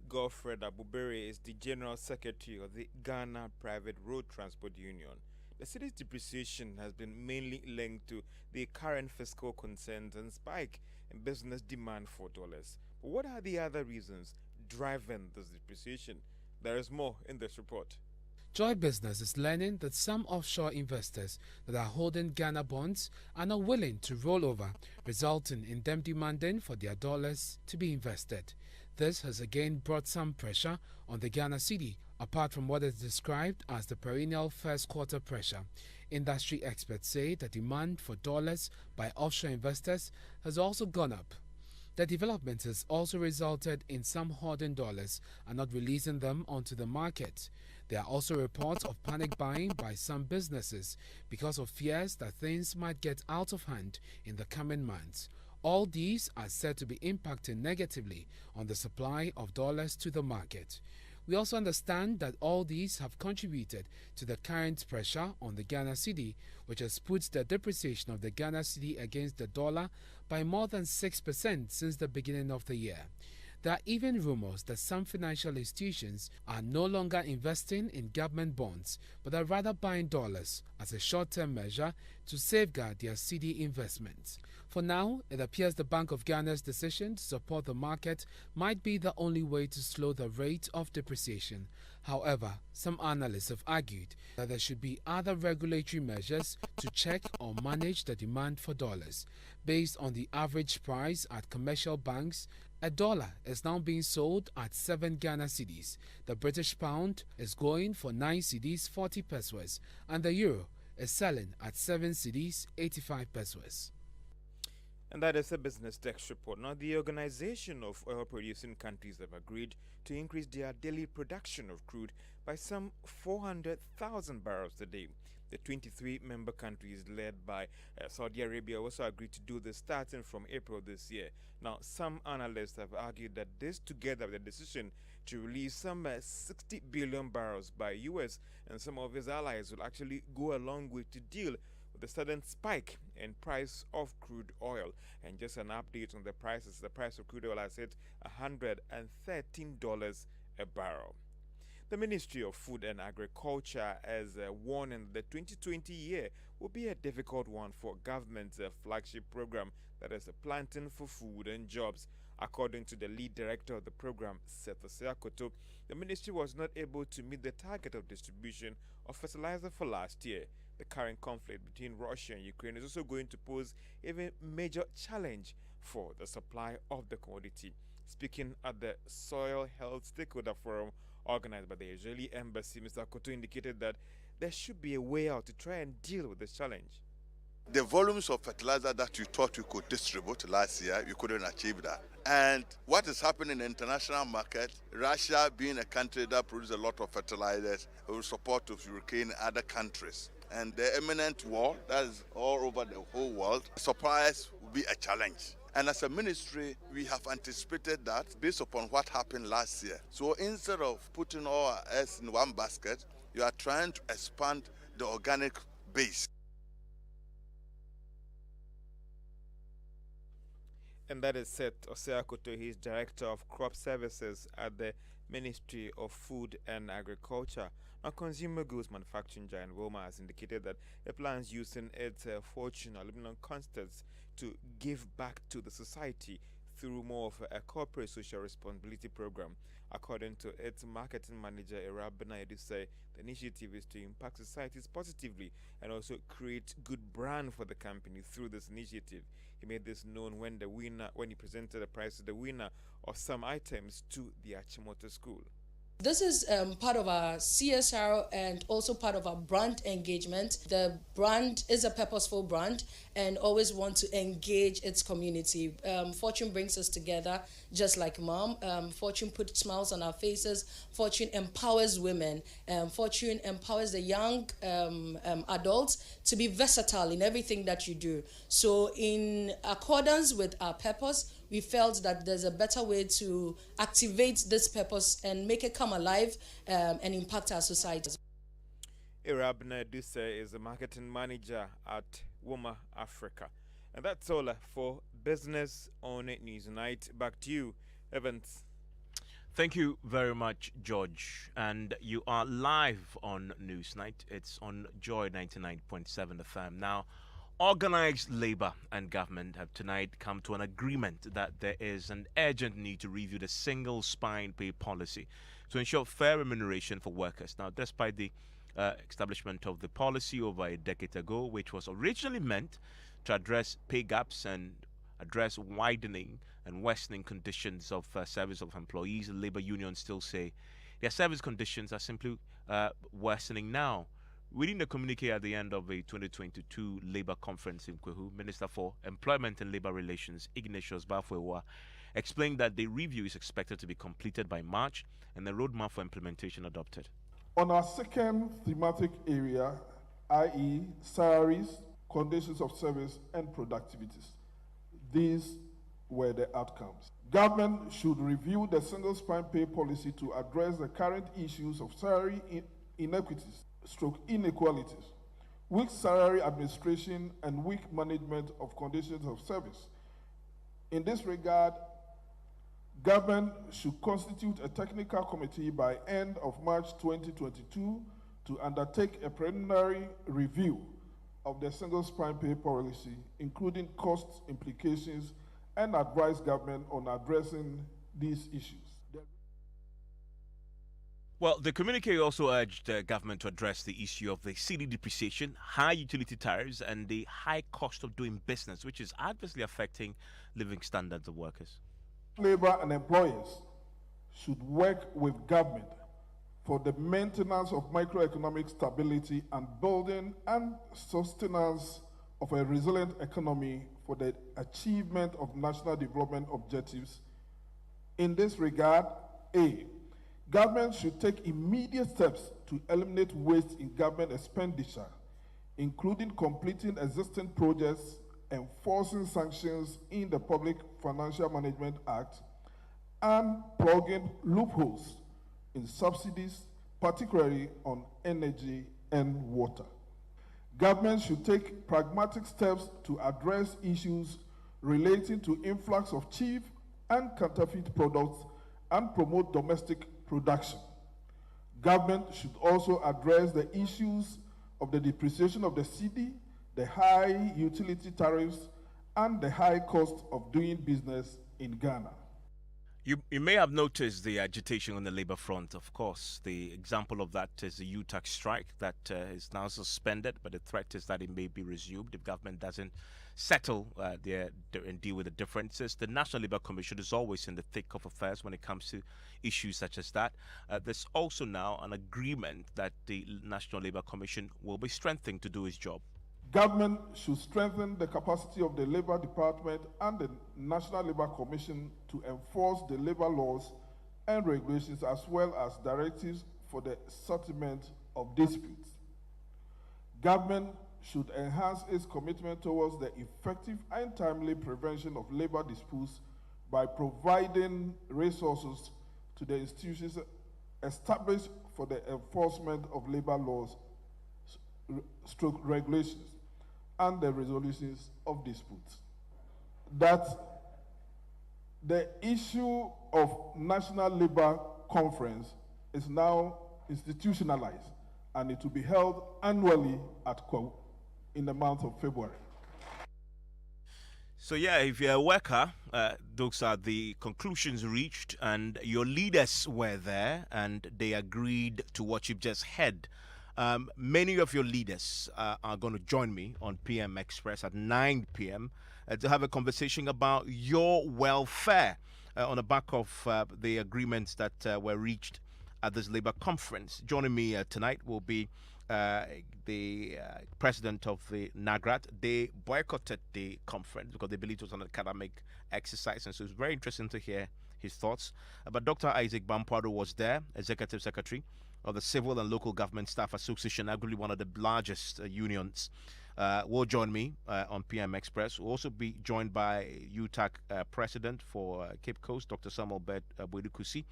Godfrey Abubere is the General Secretary of the Ghana Private Road Transport Union. The city's depreciation has been mainly linked to the current fiscal concerns and spike in business demand for dollars. But what are the other reasons driving this depreciation? There is more in this report. Joy Business is learning that some offshore investors that are holding Ghana bonds are not willing to roll over, resulting in them demanding for their dollars to be invested. This has again brought some pressure on the Ghana cedi, apart from what is described as the perennial first quarter pressure. Industry experts say the demand for dollars by offshore investors has also gone up. The development has also resulted in some hoarding dollars and not releasing them onto the market. There are also reports of panic buying by some businesses because of fears that things might get out of hand in the coming months. All these are said to be impacting negatively on the supply of dollars to the market. We also understand that all these have contributed to the current pressure on the Ghana cedi, which has put the depreciation of the Ghana cedi against the dollar by more than 6% since the beginning of the year. There are even rumors that some financial institutions are no longer investing in government bonds, but are rather buying dollars as a short-term measure to safeguard their cedi investments. For now, it appears the Bank of Ghana's decision to support the market might be the only way to slow the rate of depreciation. However, some analysts have argued that there should be other regulatory measures to check or manage the demand for dollars. Based on the average price at commercial banks, a dollar is now being sold at 7 Ghana cedis. The British pound is going for 9 cedis 40 pesos, and the euro is selling at 7 cedis 85 pesos. And that is a Business Desk report. Now, the Organization of Oil-Producing Countries have agreed to increase their daily production of crude by some 400,000 barrels a day. The 23 member countries led by Saudi Arabia also agreed to do this starting from April this year. Now, some analysts have argued that this, together with the decision to release some 60 billion barrels by US and some of his allies, will actually go a long way to deal with the sudden spike in price of crude oil. And just an update on the prices, the price of crude oil has hit $113 a barrel. The Ministry of Food and Agriculture has warning the 2020 year will be a difficult one for government's flagship program, that is Planting for Food and Jobs. According to the lead director of the program, Seth Osiakoto, the ministry was not able to meet the target of distribution of fertilizer for last year. The current conflict between Russia and Ukraine is also going to pose a major challenge for the supply of the commodity. Speaking at the Soil Health Stakeholder Forum organized by the Israeli Embassy, Mr. Koto indicated that there should be a way out to try and deal with this challenge. The volumes of fertilizer that you thought you could distribute last year, you couldn't achieve that. And what is happening in the international market, Russia being a country that produces a lot of fertilizers, will support of Ukraine and other countries. And the imminent war that is all over the whole world, supplies will be a challenge. And as a ministry, we have anticipated that based upon what happened last year. So instead of putting all our eggs in one basket, you are trying to expand the organic base. And that is Seth Oseakoto. He's Director of Crop Services at the Ministry of Food and Agriculture. Now, consumer goods manufacturing giant Wilmar has indicated that it plans using its fortune aluminum constants to give back to the society through more of a corporate social responsibility program. According to its marketing manager, Erabina Eduse, the initiative is to impact societies positively and also create good brand for the company through this initiative. He made this known when he presented the prize to the winner of some items to the Achimota school. This is part of our CSR and also part of our brand engagement. The brand is a purposeful brand and always want to engage its community. Fortune brings us together, just like Mom. Fortune puts smiles on our faces. Fortune empowers women. Fortune empowers the young adults to be versatile in everything that you do. So in accordance with our purpose, we felt that there's a better way to activate this purpose and make it come alive and impact our society. Irabna Duse is the marketing manager at WOMA Africa. And that's all for Business on Newsnight. Back to you, Evans. Thank you very much, George. And you are live on Newsnight. It's on Joy 99.7 FM. Now, organized labor and government have tonight come to an agreement that there is an urgent need to review the single spine pay policy to ensure fair remuneration for workers. Now, despite the establishment of the policy over a decade ago, which was originally meant to address pay gaps and address widening and worsening conditions of service of employees, the labor unions still say their service conditions are simply worsening now. Reading the communique at the end of a 2022 Labour Conference in Kwehu, Minister for Employment and Labour Relations, Ignatius Bafwewa, explained that the review is expected to be completed by March and the roadmap for implementation adopted. On our second thematic area, i.e. salaries, conditions of service and productivities, these were the outcomes. Government should review the single spine pay policy to address the current issues of salary inequities, inequalities, weak salary administration, and weak management of conditions of service. In this regard, government should constitute a technical committee by end of March 2022 to undertake a preliminary review of the single spine pay policy, including cost implications, and advise government on addressing these issues. Well, the communique also urged the government to address the issue of the cedi depreciation, high utility tariffs, and the high cost of doing business, which is adversely affecting living standards of workers. Labor and employers should work with government for the maintenance of microeconomic stability and building and sustenance of a resilient economy for the achievement of national development objectives. In this regard, A, government should take immediate steps to eliminate waste in government expenditure, including completing existing projects, enforcing sanctions in the Public Financial Management Act, and plugging loopholes in subsidies, particularly on energy and water. Government should take pragmatic steps to address issues relating to influx of cheap and counterfeit products and promote domestic production. Government should also address the issues of the depreciation of the cedi, the high utility tariffs, and the high cost of doing business in Ghana. You may have noticed the agitation on the labor front, of course. The example of that is the UTAC strike that is now suspended, but the threat is that it may be resumed if government doesn't settle and deal with the differences. The National Labour Commission is always in the thick of affairs when it comes to issues such as that. There's also now an agreement that the National Labour Commission will be strengthened to do its job. Government should strengthen the capacity of the Labour Department and the National Labour Commission to enforce the labour laws and regulations as well as directives for the settlement of disputes. Government should enhance its commitment towards the effective and timely prevention of labour disputes by providing resources to the institutions established for the enforcement of labour laws, stroke regulations, and the resolutions of disputes. That the issue of National Labour Conference is now institutionalized and it will be held annually at Kwa in the month of February. So yeah, if you're a worker, those are the conclusions reached, and your leaders were there, and they agreed to what you've just heard. Many of your leaders are going to join me on PM Express at 9 p.m. To have a conversation about your welfare on the back of the agreements that were reached at this Labour conference. Joining me tonight will be the president of the NAGRAT. They boycotted the conference because they believed it was an academic exercise, and so it's very interesting to hear his thoughts. But Dr. Isaac Bampardo was there, executive secretary of the Civil and Local Government Staff Association, arguably one of the largest unions. Will join me on PM Express. We'll also be joined by UTAC president for Cape Coast, Dr. Samuel Buedukusi.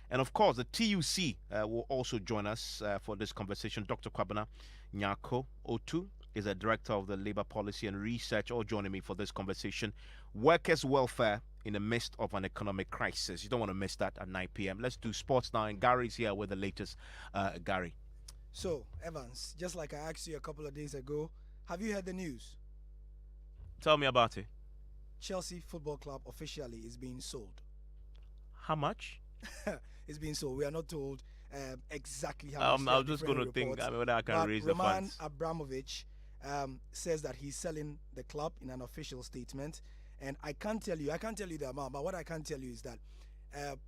And of course, the TUC will also join us for this conversation. Dr. Kwabena Nyako Otu is a director of the Labour Policy and Research, all joining me for this conversation. Workers' welfare in the midst of an economic crisis. You don't want to miss that at 9 p.m. Let's do sports now. And Gary's here with the latest. Gary. So, Evans, just like I asked you a couple of days ago, have you heard the news? Tell me about it. Chelsea Football Club officially is being sold. How much? It's being sold. We are not told exactly how much. I was just going to think whether I can raise the funds. Roman Abramovich says that he's selling the club in an official statement, and I can't tell you the amount, but what I can tell you is that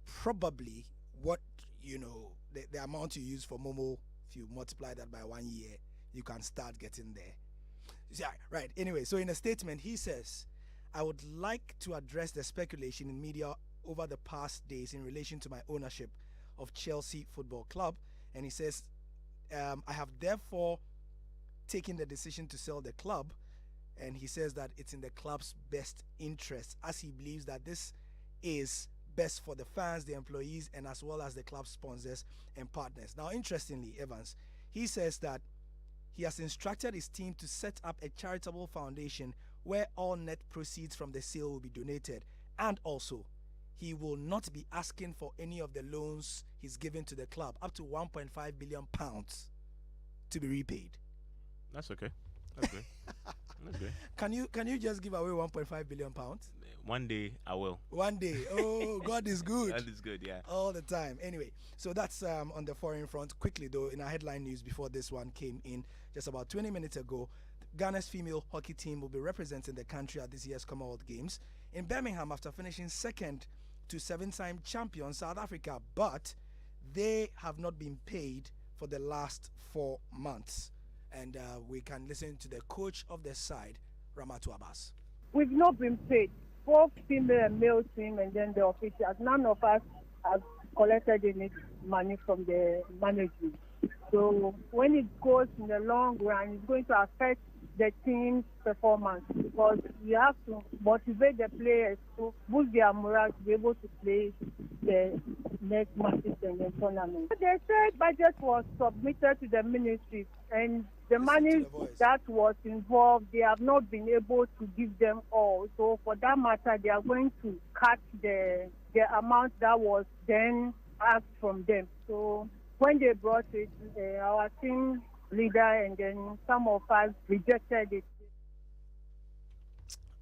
probably what the amount you use for Momo, if you multiply that by 1 year, you can start getting there. Yeah, right. Anyway, so in a statement, he says, I would like to address the speculation in media over the past days in relation to my ownership of Chelsea Football Club. And he says, I have therefore taken the decision to sell the club. And he says that it's in the club's best interest, as he believes that this is best for the fans, the employees, and as well as the club sponsors and partners. Now, interestingly, Evans, he says that he has instructed his team to set up a charitable foundation where all net proceeds from the sale will be donated. And also, he will not be asking for any of the loans he's given to the club, up to £1.5 billion to be repaid. That's okay. That's good. That's good. Can you just give away £1.5 billion? One day I will. One day. Oh, God is good. God is good, yeah. All the time. Anyway, so that's on the foreign front. Quickly though, in our headline news before this one came in just about 20 minutes ago, Ghana's female hockey team will be representing the country at this year's Commonwealth Games in Birmingham after finishing second to 7-time champion South Africa, but they have not been paid for the last 4 months. And we can listen to the coach of the side, Ramatu Abbas. We've not been paid. Both female and male team, and then the officials. None of us have collected any money from the management. So when it goes in the long run, it's going to affect the team's performance, because we have to motivate the players to boost their morale to be able to play the next matches in the tournament. They said budget was submitted to the ministry, and the money that was involved, they have not been able to give them all. So for that matter, they are going to cut the amount that was then asked from them. So when they brought it, our team leader and then some of us rejected it.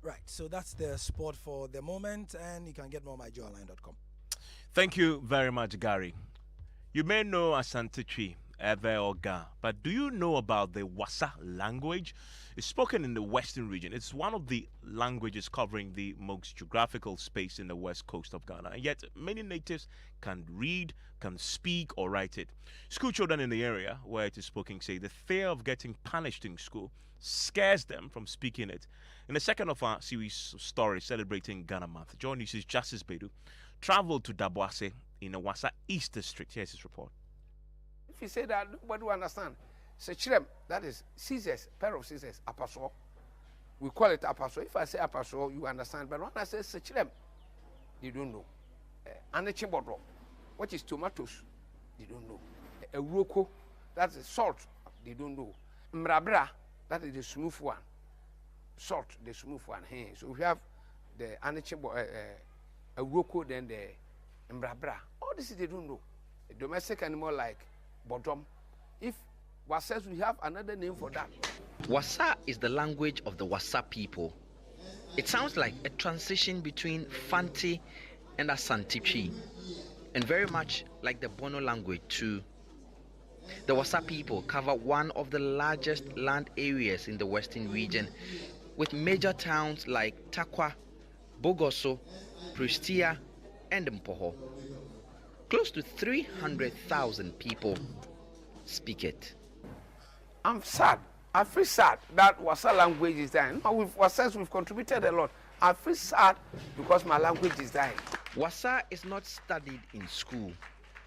Right, so that's the sport for the moment, and you can get more on myjoyonline.com. Thank you very much, Gary. You may know Asante Tree Ewe or Ga. But do you know about the Wasa language? It's spoken in the western region. It's one of the languages covering the most geographical space in the west coast of Ghana. And yet, many natives can read, can speak, or write it. School children in the area where it is spoken say the fear of getting punished in school scares them from speaking it. In the second of our series of stories celebrating Ghana Month, John News' Justice Bedu traveled to Daboase in the Wasa East District. Here's his report. If you say that, nobody will understand. Sechirem, that is scissors, pair of scissors, apaso. We call it apaso. If I say apaso, you understand. But when I say sechirem, you don't know. Anechibodro, what is tomatoes? They don't know. Euroko, that's salt. They don't know. Mrabra, that is the smooth one. Salt, the smooth one. Hey, so we have the Euroko, then the mrabra. All this they don't know. A domestic animal like bottom. If Wasa, we have another name for that. Wasa is the language of the Wasa people. It sounds like a transition between Fanti and Asantichi, and very much like the Bono language too. The Wasa people cover one of the largest land areas in the western region, with major towns like Takwa, Bogoso, Pristia, and Mpoho. Close to 300,000 people speak it. I'm sad. I feel sad that Wasa language is dying. No, with Wasa, we've contributed a lot. I feel sad because my language is dying. Wasa is not studied in school,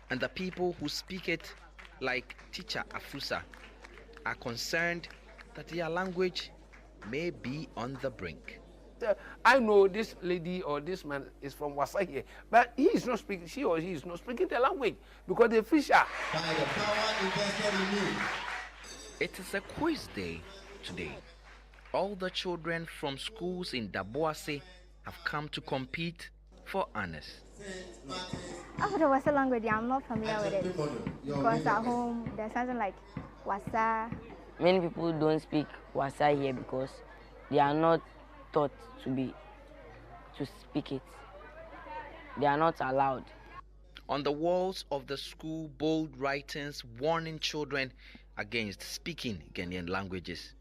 and the people who speak it, like teacher Afusa, are concerned that their language may be on the brink. I know this lady or this man is from Wasa here, but he is not speaking, she or he is not speaking the language because they fish are. It is a quiz day today. All the children from schools in Daboase have come to compete for honors. After the Wasa language, I'm not familiar with it because at home there's something like Wasa. Many people don't speak Wasa here because they are not taught to speak it. They are not allowed. On the walls of the school, bold writings warning children against speaking Ghanaian languages.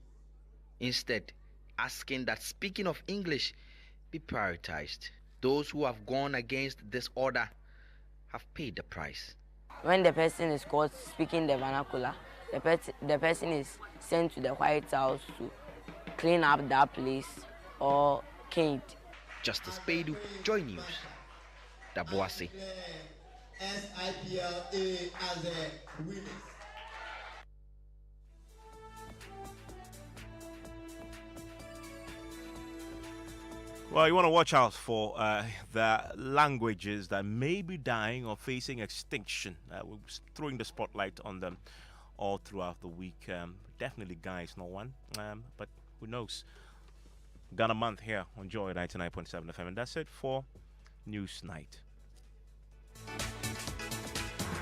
Instead, asking that speaking of English be prioritized. Those who have gone against this order have paid the price. When the person is caught speaking the vernacular, the person is sent to the White House to clean up that place or caned. Justice Bedu, Joy News, Daboase. SIPLA as a winners. Well, you want to watch out for the languages that may be dying or facing extinction. We're throwing the spotlight on them all throughout the week. Definitely Ghana is not one, but who knows? Ghana Month here on Joy 99.7 FM. And that's it for News Night.